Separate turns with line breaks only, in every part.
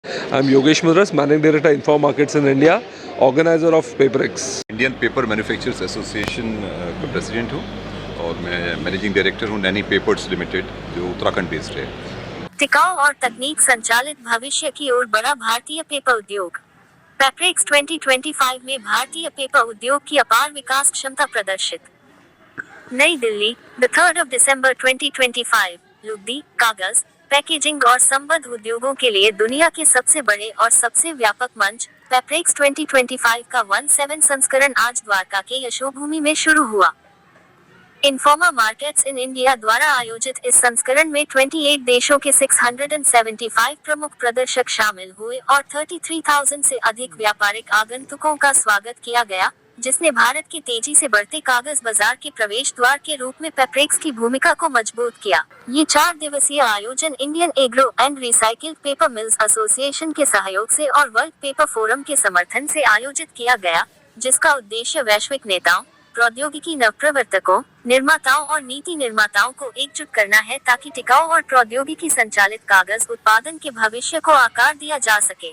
I'm Yogesh Mudras, Managing Director, Info Markets in India, organizer of PaperX.
Indian paper manufacturers association का president हूँ और मैं managing director हूँ Naini papers limited जो Uttarakhand based है।
टिकाऊ और तकनीक संचालित भविष्य की ओर बढ़ा भारतीय पेपर उद्योग। पेपरेक्स 2025 में भारतीय पेपर उद्योग की अपार विकास क्षमता प्रदर्शित। नई दिल्ली, 3 दिसंबर 2025। लुगदी, कागज, पैकेजिंग और संबद्ध उद्योगों के लिए दुनिया के सबसे बड़े और सबसे व्यापक मंच पेपरेक्स 2025 का 17 संस्करण आज द्वारका के यशोभूमि में शुरू हुआ। इन्फोमा मार्केट्स इन इंडिया द्वारा आयोजित इस संस्करण में 28 देशों के 675 प्रमुख प्रदर्शक शामिल हुए और 33,000 से अधिक व्यापारिक आगंतुकों का स्वागत किया गया, जिसने भारत के तेजी से बढ़ते कागज बाजार के प्रवेश द्वार के रूप में पेपरेक्स की भूमिका को मजबूत किया। ये 4 दिवसीय आयोजन Indian agro and recycled paper mills association के सहयोग से और वर्ल्ड पेपर फोरम के समर्थन से आयोजित किया गया, जिसका उद्देश्य वैश्विक नेताओं, प्रौद्योगिकी नवप्रवर्तकों, निर्माताओं और नीति निर्माताओं को एकजुट करना है ताकि टिकाऊ और प्रौद्योगिकी संचालित कागज उत्पादन के भविष्य को आकार दिया जा सके।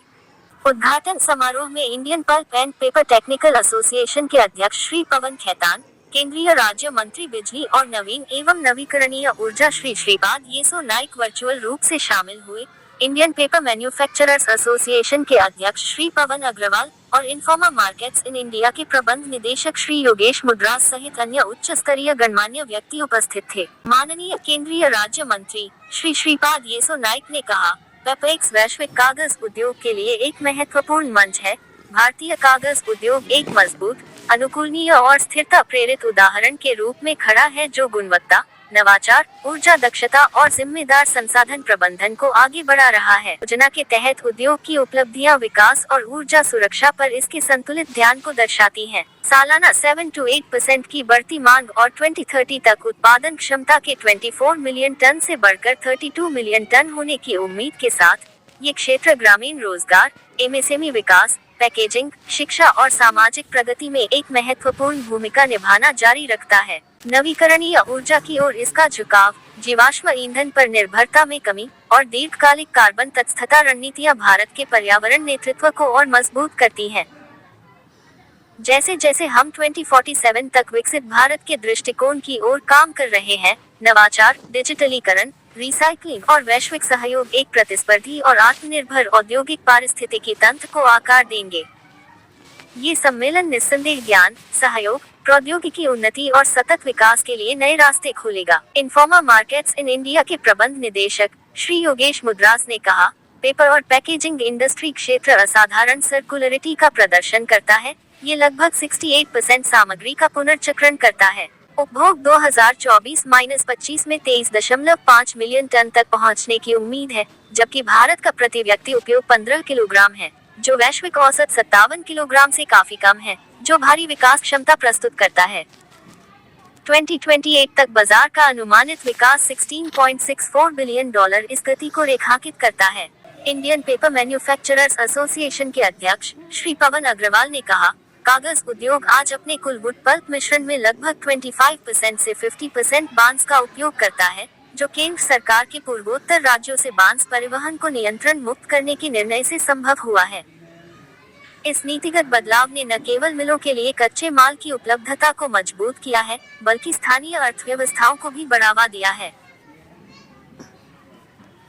उद्घाटन समारोह में Indian pulp and paper technical association के अध्यक्ष श्री पवन खेतान, केंद्रीय राज्य मंत्री बिजली और नवीन एवं नवीकरणीय ऊर्जा श्री श्रीपाद येसो नाइक वर्चुअल रूप से शामिल हुए। इंडियन पेपर मैन्युफैक्चरर्स एसोसिएशन के अध्यक्ष श्री पवन अग्रवाल और इन्फोमा मार्केट्स इन इंडिया के प्रबंध निदेशक श्री योगेश मुद्रास सहित अन्य उच्च स्तरीय गणमान्य व्यक्ति उपस्थित थे। माननीय केंद्रीय राज्य मंत्री श्री श्रीपाद येसो नाइक ने कहा, पेपरेक्स वैश्विक कागज उद्योग के लिए एक महत्वपूर्ण मंच है। भारतीय कागज उद्योग एक मजबूत, अनुकूलनीय और स्थिरता प्रेरित उदाहरण के रूप में खड़ा है जो गुणवत्ता, नवाचार, ऊर्जा दक्षता और जिम्मेदार संसाधन प्रबंधन को आगे बढ़ा रहा है। योजना के तहत उद्योग की उपलब्धियां विकास और ऊर्जा सुरक्षा पर इसके संतुलित ध्यान को दर्शाती हैं। सालाना 7 to 8% की बढ़ती मांग और 2030 तक उत्पादन क्षमता के 24 मिलियन टन से बढ़कर 32 मिलियन टन होने की उम्मीद के साथ ये क्षेत्र ग्रामीण रोजगार, एमएसएमई विकास, पैकेजिंग, शिक्षा और सामाजिक प्रगति में एक महत्वपूर्ण भूमिका निभाना जारी रखता है। नवीकरणीय ऊर्जा की ओर इसका झुकाव, जीवाश्म ईंधन पर निर्भरता में कमी और दीर्घकालिक कार्बन तटस्थता रणनीतियां भारत के पर्यावरण नेतृत्व को और मजबूत करती हैं। जैसे जैसे हम 2047 तक विकसित भारत के दृष्टिकोण की ओर काम कर रहे हैं, नवाचार, डिजिटलीकरण, रिसाइकलिंग और वैश्विक सहयोग एक प्रतिस्पर्धी और आत्मनिर्भर औद्योगिक पारिस्थितिकी तंत्र को आकार देंगे। ये सम्मेलन निस्संदेह ज्ञान, सहयोग, प्रौद्योगिकी उन्नति और सतत विकास के लिए नए रास्ते खोलेगा। इन्फोमा मार्केट्स इन इंडिया के प्रबंध निदेशक श्री योगेश मुद्रास ने कहा, पेपर और पैकेजिंग इंडस्ट्री क्षेत्र असाधारण सर्कुलरिटी का प्रदर्शन करता है। ये लगभग 68% सामग्री का पुनर्चक्रण करता है। उपभोग 2024-25 में 23.5 मिलियन टन तक पहुंचने की उम्मीद है, जबकि भारत का प्रति व्यक्ति उपयोग 15 किलोग्राम है, जो वैश्विक औसत 57 किलोग्राम से काफी कम है, जो भारी विकास क्षमता प्रस्तुत करता है। 2028 तक बाजार का अनुमानित विकास $16.64 बिलियन इस गति को रेखांकित करता है। इंडियन पेपर मैन्युफैक्चरर्स एसोसिएशन के अध्यक्ष श्री पवन अग्रवाल ने कहा, कागज उद्योग आज अपने कुल वुड पल्प मिश्रण में लगभग 25% से 50% बांस का उपयोग करता है, जो केंद्र सरकार के पूर्वोत्तर राज्यों से बांस परिवहन को नियंत्रण मुक्त करने के निर्णय से संभव हुआ है। इस नीतिगत बदलाव ने न केवल मिलों के लिए कच्चे माल की उपलब्धता को मजबूत किया है, बल्कि स्थानीय अर्थव्यवस्थाओं को भी बढ़ावा दिया है।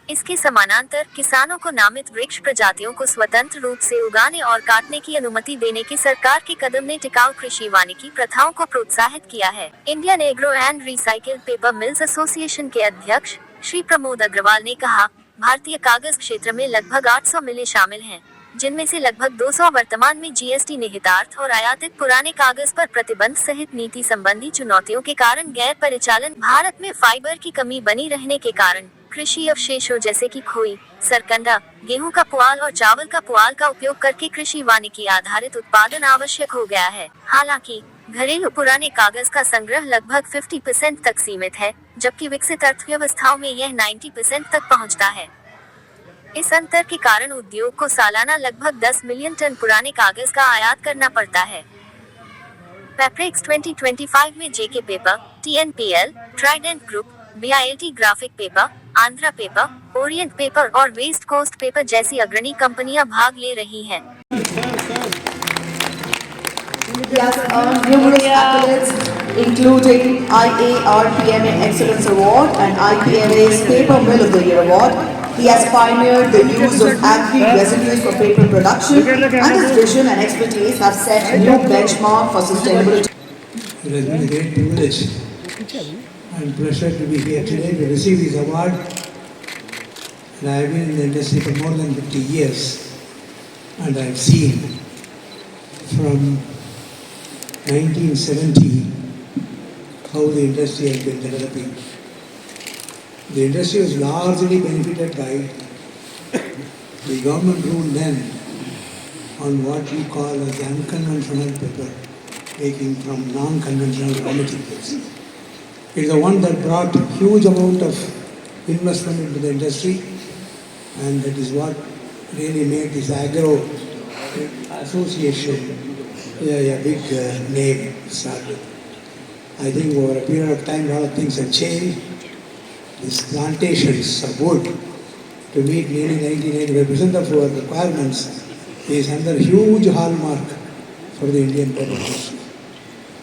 इसके समानांतर किसानों को नामित वृक्ष प्रजातियों को स्वतंत्र रूप से उगाने और काटने की अनुमति देने के सरकार के कदम ने टिकाऊ कृषि वानिकी प्रथाओं को प्रोत्साहित किया है। Indian agro and recycled paper mills association के अध्यक्ष श्री प्रमोद अग्रवाल ने कहा, भारतीय कागज क्षेत्र में लगभग 800 मिलें शामिल हैं, जिनमें से लगभग 200 वर्तमान में जीएसटी निहितार्थ और आयातित पुराने कागज पर प्रतिबंध सहित नीति संबंधी चुनौतियों के कारण गैर परिचालन। भारत में फाइबर की कमी बनी रहने के कारण कृषि अवशेषों जैसे कि खोई, सरकंडा, गेहूं का पुआल और चावल का पुआल का उपयोग करके कृषि वानिकी आधारित उत्पादन आवश्यक हो गया है। हालांकि घरेलू पुराने कागज का संग्रह लगभग 50% तक सीमित है, जबकि विकसित अर्थव्यवस्थाओं में यह 90% तक पहुंचता है। इस अंतर के कारण उद्योग को सालाना लगभग 10 मिलियन टन पुराने कागज का आयात करना पड़ता है। पेपरेक्स 2025 में JK paper, TNPL, Trident group, BILT graphic paper, Andhra paper, Orient paper और वेस्ट कोस्ट पेपर जैसी अग्रणी कंपनियां भाग ले रही हैं।
He has earned numerous accolades, including IARPMA Excellence Award and IPMA's Paper Mill of the Year Award. He has pioneered the use of agri-residues for paper production, and his vision and expertise have set new benchmark for sustainability.
It has been a great privilege and pleasure to be here today to receive this award. And I have been in the industry for more than 50 years, and I have seen from 1970 how the industry has been developing. The industry was largely benefited by the government rule then on what we call as unconventional paper making from non-conventional raw materials. It is the one that brought huge amount of investment into the industry, and that is what really made this agro association a big name started. I think over a period of time, a lot of things have changed. These plantations of wood to meet nearly 99% of our requirements is another huge hallmark for the Indian paper industry.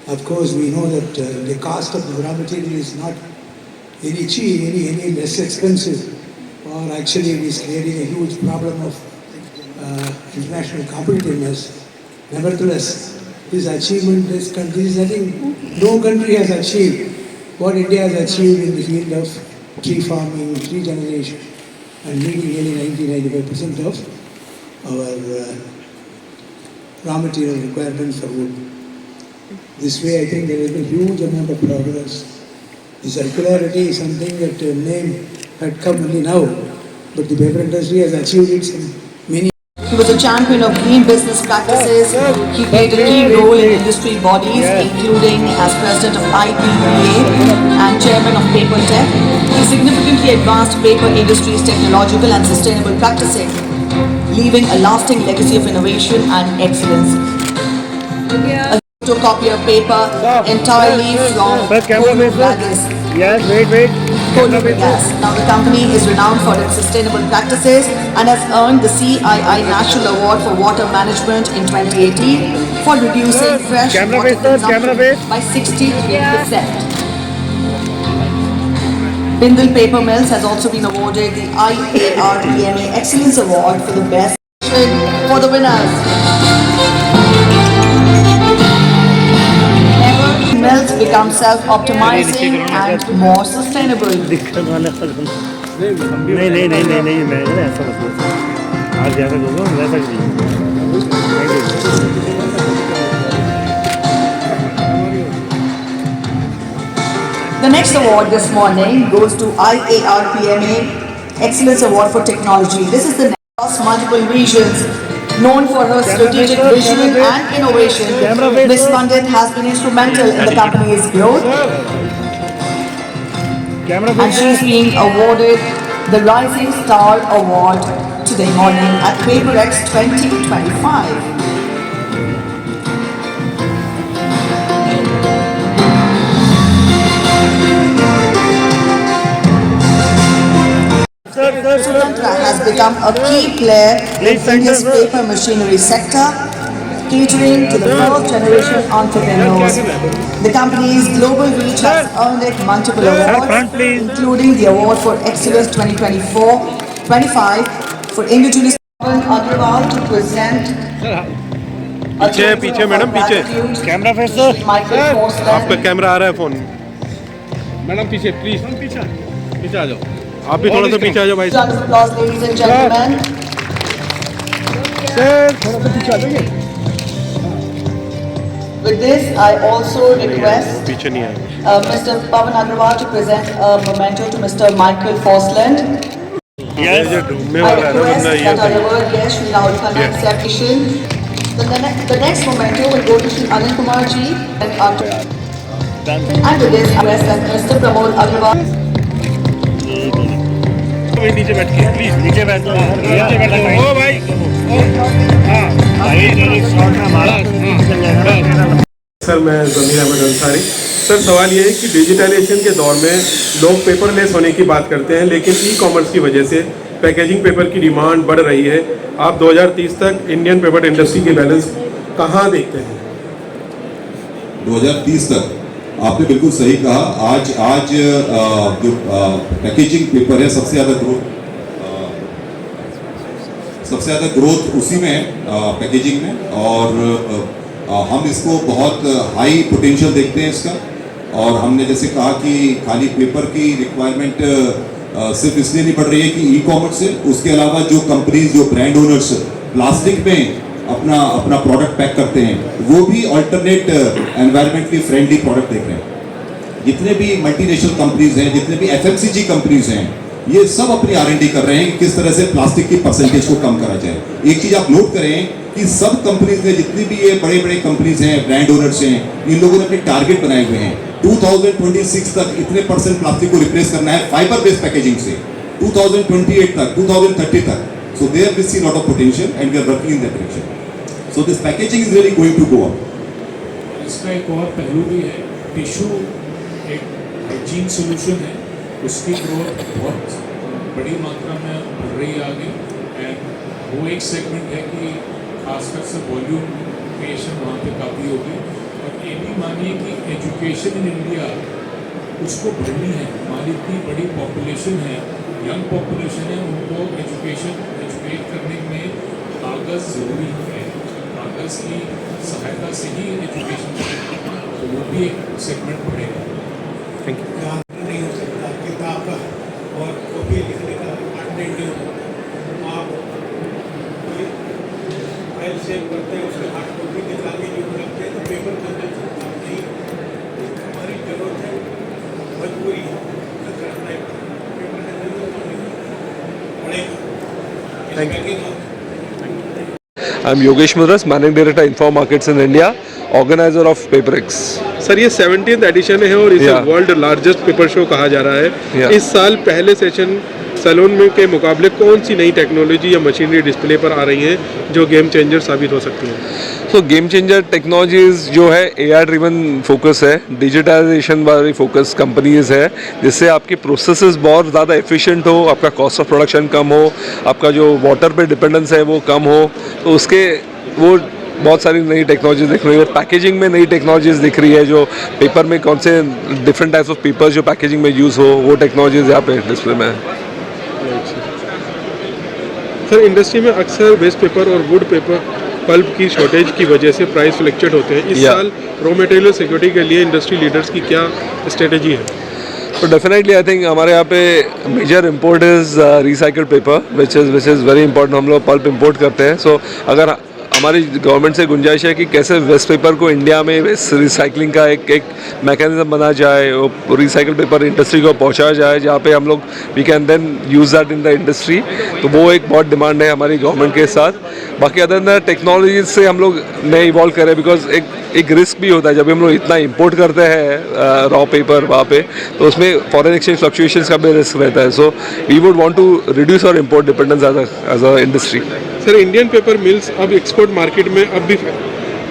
Of course, we know that the cost of the raw material is not any cheap, any less expensive, or actually it is creating a huge problem of international competitiveness. Nevertheless, this achievement, this I think no country has achieved what India has achieved in the field of tree farming, tree generation, and meeting nearly 90-95% of our raw material requirements for wood. This way, I think there has been huge amount of progress. The circularity is something that name had come only now, but the paper industry has achieved it in many.
He was a champion of green business practices. He played a key role in industry bodies, including as president of IPPA and chairman of Paper Tech. He significantly advanced paper industry's technological and sustainable practicing, leaving a lasting legacy of innovation and excellence. A photocopier paper entirely from Columbus.
Yes, wait.
Gas. Now the company is renowned for its sustainable practices and has earned the CII National Award for Water Management in 2018 for reducing fresh water consumption by 63%. Bindal Paper Mills has also been awarded the IARPMA Excellence Award for the best for the winners. Mills become self-optimizing and more sustainable.
नहीं मैं ऐसा मतलब आज ज़्यादा लोगों में वैसा
The next award this morning goes to IARPMA Excellence Award for Technology. This is the across multiple regions. Known for her strategic vision and innovation, Ms. Pandit has been instrumental in the company's growth, and she is being awarded the Rising Star Award today morning at PaperX 2025. Sumantra has become a key player in India's paper machinery sector, catering to the fourth generation entrepreneurs. The company's global reach has earned it multiple awards, including the Award for Excellence 2024-25 for indigenous Agrawal to present.
पीछे madam पीछे
camera face sir
आपका camera आ रहा है phone madam पीछे please पीछे आ जाओ आप भी थोड़ा सा पीछे आ जाओ भाई
Round of applause, ladies and gentlemen.
Sir थोड़ा सा पीछे आ जाइए
With this, I also request
पीछे नहीं आएगा
Mr. Pavan Agrawal to present a memento to Mr. Michael Forsland.
ये ढूंढने
I
वाला है ना
request
बंदा ये
that our revered guest Shri Rahul Khanna accept mission. The next memento will go to Shri Anil Kumar ji and with this, I request that Mr. Pramod Agrawal.
नीचे बैठ के प्लीज नीचे बैठ ओ भाई
भाई शॉट में हमारा
सर, मैं ज़मीर अहमद अंसारी। सर, सवाल ये है कि डिजिटलाइजेशन के दौर में लोग पेपरलेस होने की बात करते हैं, लेकिन ई कॉमर्स की वजह से पैकेजिंग पेपर की डिमांड बढ़ रही है। आप 2030 तक इंडियन पेपर इंडस्ट्री के बैलेंस कहाँ देखते हैं?
2030 तक आपने बिल्कुल सही कहा। आज जो पैकेजिंग पेपर है सबसे ज़्यादा ग्रोथ उसी में है, पैकेजिंग में, और हम इसको बहुत हाई पोटेंशियल देखते हैं इसका। और हमने जैसे कहा कि खाली पेपर की रिक्वायरमेंट सिर्फ इसलिए नहीं बढ़ रही है कि ई कॉमर्स से, उसके अलावा जो कंपनीज, जो ब्रांड ओनर्स प्लास्टिक में अपना प्रोडक्ट पैक करते हैं, वो भी अल्टरनेट एनवायरमेंटली फ्रेंडली प्रोडक्ट देख रहे हैं। जितने भी मल्टीनेशनल कंपनीज हैं, जितने भी एफएमसीजी कंपनीज हैं, ये सब अपनी R&D कर रहे हैं कि किस तरह से प्लास्टिक की परसेंटेज को कम करा जाए। एक चीज़ आप नोट करें कि सब कंपनीज ने, जितनी भी ये बड़े बड़े कंपनीज हैं, ब्रांड ओनर्स हैं, इन लोगों ने अपने टारगेट बनाए हुए हैं। 2026 तक इतने % प्लास्टिक को रिप्लेस करना है फाइबर बेस्ड पैकेजिंग से, 2028 तक, 2030 तक। So there we see lot of potential and we are working in that direction. So this packaging is really going to go up.
इसका एक और पहलू भी है, टिश्यू एक हाइजीन सोल्यूशन है, उसकी ग्रोथ बहुत बड़ी मात्रा में बढ़ रही है आगे। एंड वो एक सेगमेंट है कि खासकर से वॉल्यूम क्रिएशन वहाँ पे काफ़ी होगी। और ये भी मानिए कि एजुकेशन इन इंडिया उसको बढ़नी है। हमारी इतनी बड़ी पॉपुलेशन है, यंग पॉपुलेशन है, उनको एजुकेट करने में कागज़ ज़रूरी है। कागज़ की सहायता से ही एजुकेशन, तो वो भी एक सेगमेंट बढ़ेगा।
Thank you.
नहीं हो सकता किताब का और कॉपी लिखने का डिपार्टमेंट नहीं होता। आप कोई फाइल सेव करते हैं, उसके हार्ड कॉपी निकाल के जो रखते हैं, तो पेपर कंजप्शन नहीं। हमारी जरूरत है, मजबूरी है, पेपर बढ़ेगा।
I'm Yogesh Mudras, Managing Director Info Markets in India, organizer of PaperX.
Sir, ये 70th एडिशन है और इसे
Yeah.
World largest paper show कहा जा रहा है।
Yeah.
इस साल पहले सेशन सैलून में के मुकाबले कौन सी नई टेक्नोलॉजी या मशीनरी डिस्प्ले पर आ रही हैं जो गेम चेंजर साबित हो सकती हैं?
So गेम चेंजर टेक्नोलॉजीज जो है AI ड्रिवन फोकस है, डिजिटाइजेशन वाली फोकस कंपनीज है, जिससे आपकी प्रोसेसेस बहुत ज़्यादा एफिशिएंट हो, आपका कॉस्ट ऑफ प्रोडक्शन कम हो, आपका जो वाटर पे डिपेंडेंस है वो कम हो। तो उसके वो बहुत सारी नई टेक्नोलॉजीज दिख रही है। पैकेजिंग में नई टेक्नोलॉजीज दिख रही है, जो पेपर में कौन से डिफरेंट टाइप्स ऑफ पेपर्स जो पैकेजिंग में यूज़ हो, वो टेक्नोलॉजीज यहाँ पे डिस्प्ले में है।
सर, इंडस्ट्री में अक्सर वेस्ट पेपर और वुड पेपर पल्प की शॉर्टेज की वजह से प्राइस फ्लक्चुएट होते हैं। इस
Yeah.
साल रॉ मटेरियल सिक्योरिटी के लिए इंडस्ट्री लीडर्स की क्या स्ट्रेटेजी है?
तो डेफिनेटली आई थिंक हमारे यहाँ पे major import is recycled paper which is very important. हम लोग पल्प इम्पोर्ट करते हैं। सो अगर हमारी गवर्नमेंट से गुंजाइश है कि कैसे वेस्ट पेपर को इंडिया में वेस्ट रिसाइकलिंग का एक मैकेनिज्म बना जाए, वो रिसाइकल पेपर इंडस्ट्री को पहुंचाया जाए, जहाँ पे हम लोग we can then use that in the industry. तो वो एक बहुत डिमांड है हमारी गवर्नमेंट के साथ। बाकी अदर देन टेक्नोलॉजी से हम लोग नए इवॉल्व करें, बिकॉज एक रिस्क भी होता है जब हम लोग इतना इंपोर्ट करते हैं रॉ पेपर वहाँ पे, तो उसमें फॉरेन एक्सचेंज फ्लक्चुएशंस का भी रिस्क रहता है। So we would want to reduce our import dependence as a industry.
Sir, Indian paper mills अब एक्सपोर्ट मार्केट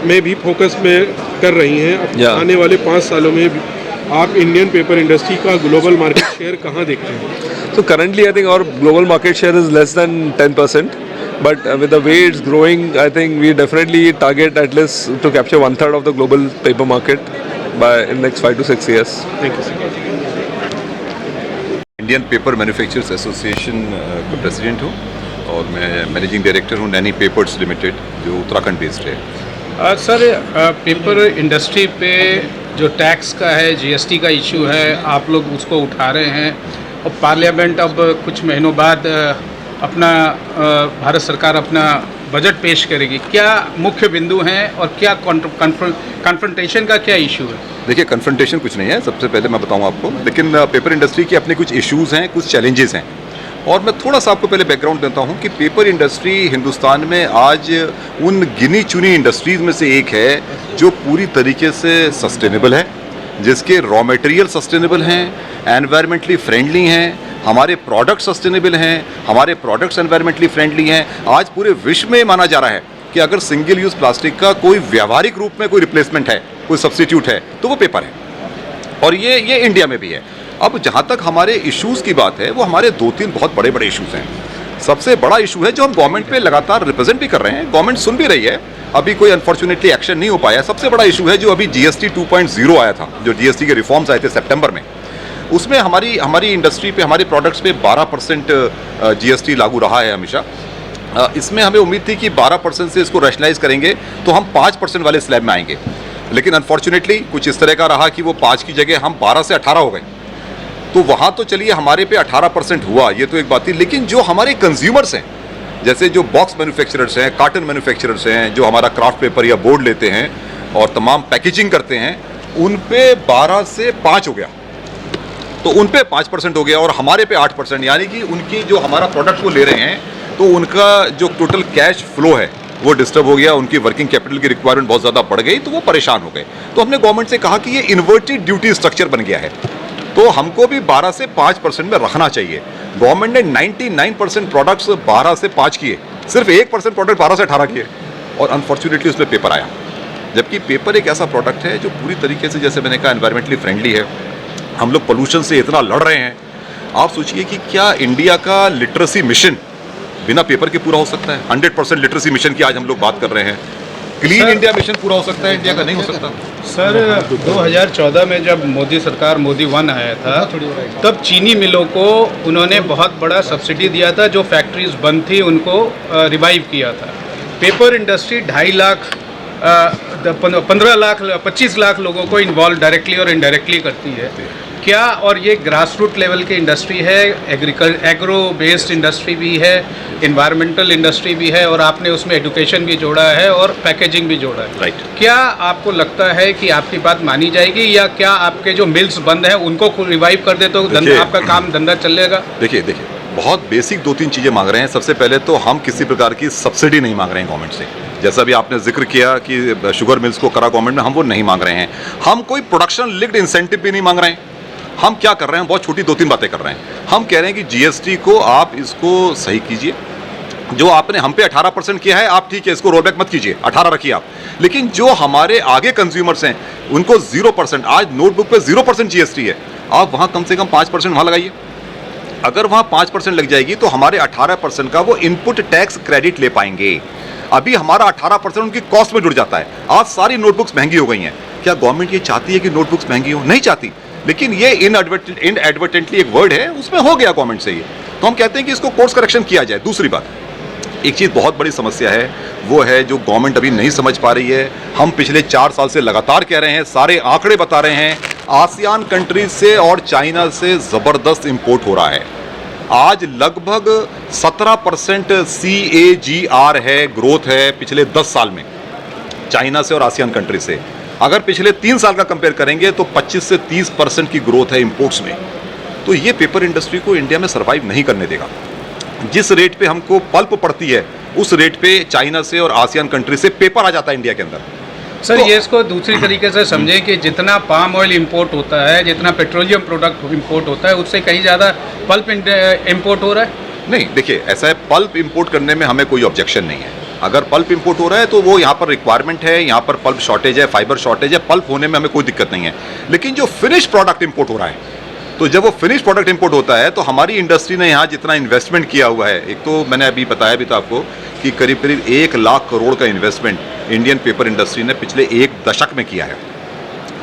में भी फोकस में कर रही हैं। अब
Yeah.
आने वाले 5 सालों में आप इंडियन पेपर इंडस्ट्री का ग्लोबल मार्केट शेयर कहाँ देखते हैं?
So currently, I think our global market share is less than 10%. But with the way it's growing, I think we definitely target at least to capture 1/3 of the global paper market by in next 5 to 6 years.
Thank you sir.
Indian paper manufacturers association का president हूँ और मैं managing director हूँ Naini papers limited, जो Uttarakhand based है।
Sir, paper industry पे जो tax का है, GST का इशू है, आप लोग उसको उठा रहे हैं और पार्लियामेंट अब कुछ महीनों बाद अपना भारत सरकार अपना बजट पेश करेगी। क्या मुख्य बिंदु हैं और क्या कन्फ्रंटेशन का क्या इशू है?
देखिए, कन्फ्रंटेशन कुछ नहीं है, सबसे पहले मैं बताऊं आपको, लेकिन पेपर इंडस्ट्री के अपने कुछ इश्यूज़ हैं, कुछ चैलेंजेस हैं। और मैं थोड़ा सा आपको पहले बैकग्राउंड देता हूं कि पेपर इंडस्ट्री हिंदुस्तान में आज उन गिनी चुनी इंडस्ट्रीज़ में से एक है जो पूरी तरीके से सस्टेनेबल है, जिसके रॉ मटेरियल सस्टेनेबल हैं, एनवायरमेंटली फ्रेंडली हैं, हमारे प्रोडक्ट सस्टेनेबल हैं, हमारे प्रोडक्ट्स एनवायरमेंटली फ्रेंडली हैं। आज पूरे विश्व में माना जा रहा है कि अगर सिंगल यूज़ प्लास्टिक का कोई व्यावहारिक रूप में कोई रिप्लेसमेंट है कोई सब्स्टिट्यूट है, तो वो पेपर है। और ये इंडिया में भी है। अब जहाँ तक हमारे इश्यूज़ की बात है, वो हमारे 2-3 बहुत बड़े बड़े इश्यूज़ हैं। सबसे बड़ा इशू है जो हम गवर्नमेंट पे लगातार रिप्रेजेंट भी कर रहे हैं, गवर्नमेंट सुन भी रही है, अभी कोई अनफॉर्चुनेटली एक्शन नहीं हो पाया। सबसे बड़ा इशू है जो अभी GST 2.0 आया था, जो GST के रिफॉर्म्स आए थे सितंबर में, उसमें हमारी इंडस्ट्री पे, हमारे प्रोडक्ट्स पे 12% GST लागू रहा है हमेशा। इसमें हमें उम्मीद थी कि 12% से इसको रैशनलाइज करेंगे तो हम 5% वाले स्लैब में आएंगे, लेकिन अनफॉर्चुनेटली कुछ इस तरह का रहा कि वो 5 की जगह हम 12 से 18 हो गए। तो वहाँ तो चलिए हमारे पे 18% हुआ, ये तो एक बात थी, लेकिन जो हमारे कंज्यूमर्स हैं, जैसे जो बॉक्स मैन्युफैक्चरर्स हैं, कार्टन मैन्युफैक्चरर्स हैं, जो हमारा क्राफ्ट पेपर या बोर्ड लेते हैं और तमाम पैकेजिंग करते हैं, उन पे 12 से 5 हो गया, तो उन पे 5% हो गया और हमारे पे 8%, यानी कि उनकी जो हमारा प्रोडक्ट वो ले रहे हैं तो उनका जो टोटल कैश फ्लो है वो डिस्टर्ब हो गया, उनकी वर्किंग कैपिटल की रिक्वायरमेंट बहुत ज़्यादा बढ़ गई, तो वो परेशान हो गए। तो हमने गवर्नमेंट से कहा कि ये इन्वर्टेड ड्यूटी स्ट्रक्चर बन गया है, तो हमको भी 12 से 5% में रखना चाहिए। गवर्नमेंट ने 99% प्रोडक्ट्स 12 से 5 किए, सिर्फ 1% प्रोडक्ट 12 से 18 किए, और अनफॉर्चुनेटली उसमें पेपर आया। जबकि पेपर एक ऐसा प्रोडक्ट है जो पूरी तरीके से, जैसे मैंने कहा, एनवायरमेंटली फ्रेंडली है। हम लोग पोल्यूशन से इतना लड़ रहे हैं, आप सोचिए कि क्या इंडिया का लिटरेसी मिशन बिना पेपर के पूरा हो सकता है? 100% लिटरेसी मिशन की आज हम लोग बात कर रहे हैं। क्लीन इंडिया मिशन पूरा हो सकता है इंडिया का? नहीं हो सकता।
सर 2014 में जब मोदी सरकार, मोदी 1 आया था, तब चीनी मिलों को उन्होंने बहुत बड़ा सब्सिडी दिया था, जो फैक्ट्रीज बंद थी उनको रिवाइव किया था। पेपर इंडस्ट्री 2.5 लाख 15 लाख 25 लाख लोगों को इन्वॉल्व डायरेक्टली और इनडायरेक्टली करती है क्या? और ये ग्रास रूट लेवल की इंडस्ट्री है, एग्रो बेस्ड इंडस्ट्री भी है, इन्वायरमेंटल इंडस्ट्री भी है, और आपने उसमें एजुकेशन भी जोड़ा है और पैकेजिंग भी जोड़ा है।
राइट।
क्या आपको लगता है कि आपकी बात मानी जाएगी, या क्या आपके जो मिल्स बंद हैं उनको रिवाइव कर दे तो आपका काम धंधा चलेगा?
देखिए, बहुत बेसिक 2-3 चीज़ें मांग रहे हैं। सबसे पहले तो हम किसी प्रकार की सब्सिडी नहीं मांग रहे हैं गवर्नमेंट से, जैसा भी आपने जिक्र किया कि शुगर मिल्स को करा गवर्नमेंट ने, हम वो नहीं मांग रहे हैं। हम कोई प्रोडक्शन लिंक्ड इंसेंटिव भी नहीं मांग रहे हैं। हम क्या कर रहे हैं, बहुत छोटी 2-3 बातें कर रहे हैं। हम कह रहे हैं कि GST को आप इसको सही कीजिए, जो आपने हम पे 18% किया है, आप ठीक है इसको रोलबैक मत कीजिए, 18 रखिए आप, लेकिन जो हमारे आगे कंज्यूमर्स हैं उनको 0%, आज नोटबुक पे 0% GST है, आप वहाँ कम से कम 5% वहाँ लगाइए। अगर वहाँ 5% लग जाएगी तो हमारे 18% का वो इनपुट टैक्स क्रेडिट ले पाएंगे। अभी हमारा 18% उनकी कॉस्ट में जुड़ जाता है। आज सारी नोटबुक्स महंगी हो गई हैं। क्या गवर्नमेंट ये चाहती है कि नोटबुक्स महंगी हो? नहीं चाहती, लेकिन ये इनएडवर्टेंटली एक वर्ड है, उसमें हो गया गवर्नमेंट से ये, तो हम कहते हैं कि इसको कोर्स करेक्शन किया जाए। दूसरी बात, एक चीज़ बहुत बड़ी समस्या है, वो है जो गवर्नमेंट अभी नहीं समझ पा रही है। हम पिछले 4 साल से लगातार कह रहे हैं, सारे आंकड़े बता रहे हैं, आसियान कंट्रीज से और चाइना से ज़बरदस्त इंपोर्ट हो रहा है। आज लगभग 17% CAGR है, ग्रोथ है पिछले 10 साल में चाइना से और आसियान कंट्री से। अगर पिछले 3 साल का कंपेयर करेंगे तो 25 से 30% की ग्रोथ है इंपोर्ट्स में। तो ये पेपर इंडस्ट्री को इंडिया में सर्वाइव नहीं करने देगा। जिस रेट पे हमको पल्प पड़ती है, उस रेट पे चाइना से और आसियान कंट्री से पेपर आ जाता है इंडिया के अंदर।
सर
तो
ये इसको दूसरी तरीके से समझें कि जितना पाम ऑयल इंपोर्ट होता है, जितना पेट्रोलियम प्रोडक्ट इंपोर्ट होता है, उससे कहीं ज़्यादा पल्प इंपोर्ट हो रहा है।
नहीं, देखिए ऐसा है, पल्प इंपोर्ट करने में हमें कोई ऑब्जेक्शन नहीं है। अगर पल्प इंपोर्ट हो रहा है तो वो यहाँ पर रिक्वायरमेंट है, यहाँ पर पल्प शॉर्टेज है, फाइबर शॉर्टेज है, पल्प होने में हमें कोई दिक्कत नहीं है। लेकिन जो फिनिश प्रोडक्ट इंपोर्ट हो रहा है, तो जब वो फिनिश प्रोडक्ट इंपोर्ट होता है तो हमारी इंडस्ट्री ने यहाँ जितना इन्वेस्टमेंट किया हुआ है, एक तो मैंने अभी बताया भी था आपको कि करीब 1 लाख करोड़ का इन्वेस्टमेंट इंडियन पेपर इंडस्ट्री ने पिछले 1 दशक में किया है,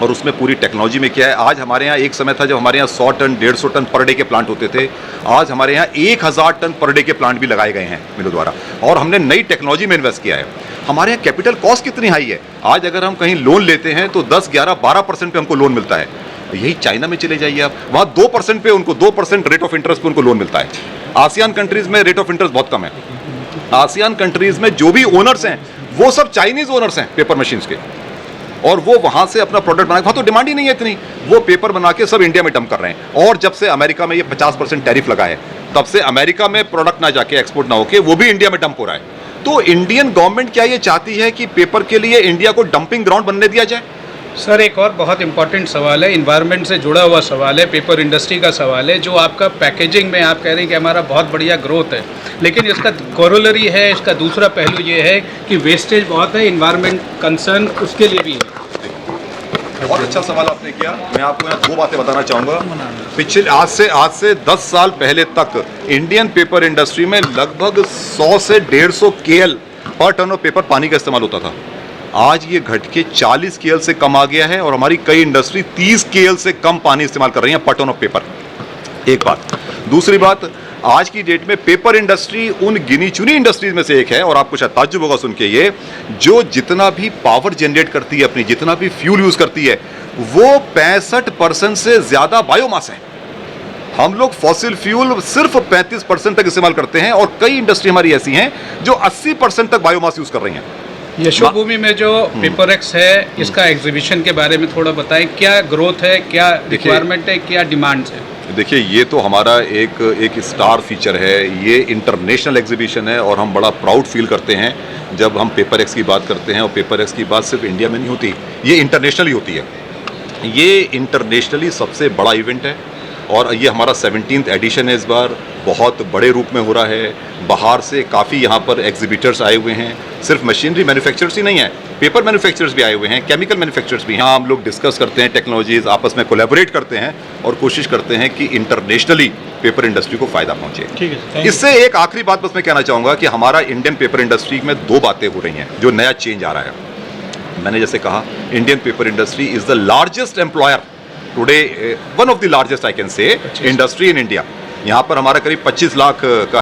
और उसमें पूरी टेक्नोलॉजी में किया है। आज हमारे यहाँ एक समय था जब हमारे यहाँ 100 टन 150 टन पर डे के प्लांट होते थे, आज हमारे यहाँ 1000 टन पर डे के प्लांट भी लगाए गए हैं मिलों द्वारा, और हमने नई टेक्नोलॉजी में इन्वेस्ट किया है। हमारे यहाँ कैपिटल कॉस्ट कितनी हाई है, आज अगर हम कहीं लोन लेते हैं तो 10, 11, 12% पे हमको लोन मिलता है। यही चाइना में चले जाइए आप, वहाँ 2% पे उनको 2% रेट ऑफ इंटरेस्ट पे उनको लोन मिलता है। आसियान कंट्रीज में रेट ऑफ इंटरेस्ट बहुत कम है। आसियान कंट्रीज में जो भी ओनर्स हैं वो सब चाइनीज ओनर्स हैं पेपर मशीन्स के, और वो वहाँ से अपना प्रोडक्ट बना, वहाँ तो डिमांड ही नहीं है इतनी, वो पेपर बना के सब इंडिया में डंप कर रहे हैं। और जब से अमेरिका में ये 50% टैरिफ लगा है, तब से अमेरिका में प्रोडक्ट ना जाके, एक्सपोर्ट ना होके, वो भी इंडिया में डंप हो रहा है। तो इंडियन गवर्नमेंट क्या ये चाहती है कि पेपर के लिए इंडिया को डंपिंग ग्राउंड बनने दिया जाए?
सर एक और बहुत इंपॉर्टेंट सवाल है, इन्वायरमेंट से जुड़ा हुआ सवाल है, पेपर इंडस्ट्री का सवाल है। जो आपका पैकेजिंग में आप कह रहे हैं कि हमारा बहुत बढ़िया ग्रोथ है, लेकिन इसका कोरोलरी है, इसका दूसरा पहलू ये है कि वेस्टेज बहुत है, इन्वायरमेंट कंसर्न उसके लिए भी है।
बहुत अच्छा सवाल आपने किया। मैं आपको यहाँ दो बातें बताना चाहूँगा। पिछले आज से 10 साल पहले तक इंडियन पेपर इंडस्ट्री में लगभग 100 से 150 KL पर टन ऑफ पेपर पानी का इस्तेमाल होता था। आज ये घट के 40 KL से कम आ गया है और हमारी कई इंडस्ट्री 30 KL से कम पानी इस्तेमाल कर रही है पर टन ऑफ पेपर। एक बात। दूसरी बात, आज की डेट में पेपर इंडस्ट्री उन गिनी चुनी इंडस्ट्रीज में से एक है, और आपको शायद ताज्जुब होगा सुन के ये, जो जितना भी पावर जनरेट करती है अपनी, जितना भी फ्यूल यूज करती है, वो 65% से ज्यादा बायोमास है। हम लोग फॉसिल फ्यूल सिर्फ 35% तक इस्तेमाल करते हैं, और कई इंडस्ट्री हमारी ऐसी हैं जो 80% तक बायोमास यूज कर रही हैं।
यशोभूमि में जो पेपरएक्स है, इसका एग्जीबिशन के बारे में थोड़ा बताएं। क्या ग्रोथ है, क्या रिक्वायरमेंट है, क्या डिमांड्स है?
देखिए, ये तो हमारा एक स्टार फीचर है। ये इंटरनेशनल एग्जीबिशन है और हम बड़ा प्राउड फील करते हैं जब हम पेपरएक्स की बात करते हैं। और पेपरएक्स की बात सिर्फ इंडिया में नहीं होती, ये इंटरनेशनली होती है। ये इंटरनेशनली सबसे बड़ा इवेंट है और ये हमारा 17th एडिशन है। इस बार बहुत बड़े रूप में हो रहा है। बाहर से काफ़ी यहाँ पर एग्जीबिटर्स आए हुए हैं। सिर्फ मशीनरी मैन्युफैक्चरर्स ही नहीं है, पेपर मैन्युफैक्चरर्स भी आए हुए हैं, केमिकल मैन्युफैक्चरर्स भी हैं। यहाँ हम लोग डिस्कस करते हैं टेक्नोलॉजीज़, आपस में कोलैबोरेट करते हैं और कोशिश करते हैं कि इंटरनेशनली पेपर इंडस्ट्री को फ़ायदा पहुँचे।
ठीक है।
इससे एक आखिरी बात बस मैं कहना चाहूँगा कि हमारा इंडियन पेपर इंडस्ट्री में दो बातें हो रही हैं जो नया चेंज आ रहा है। मैंने जैसे कहा, Indian paper industry is the largest employer today, one of the largest I can say industry in India. यहाँ पर हमारा करीब 25 लाख का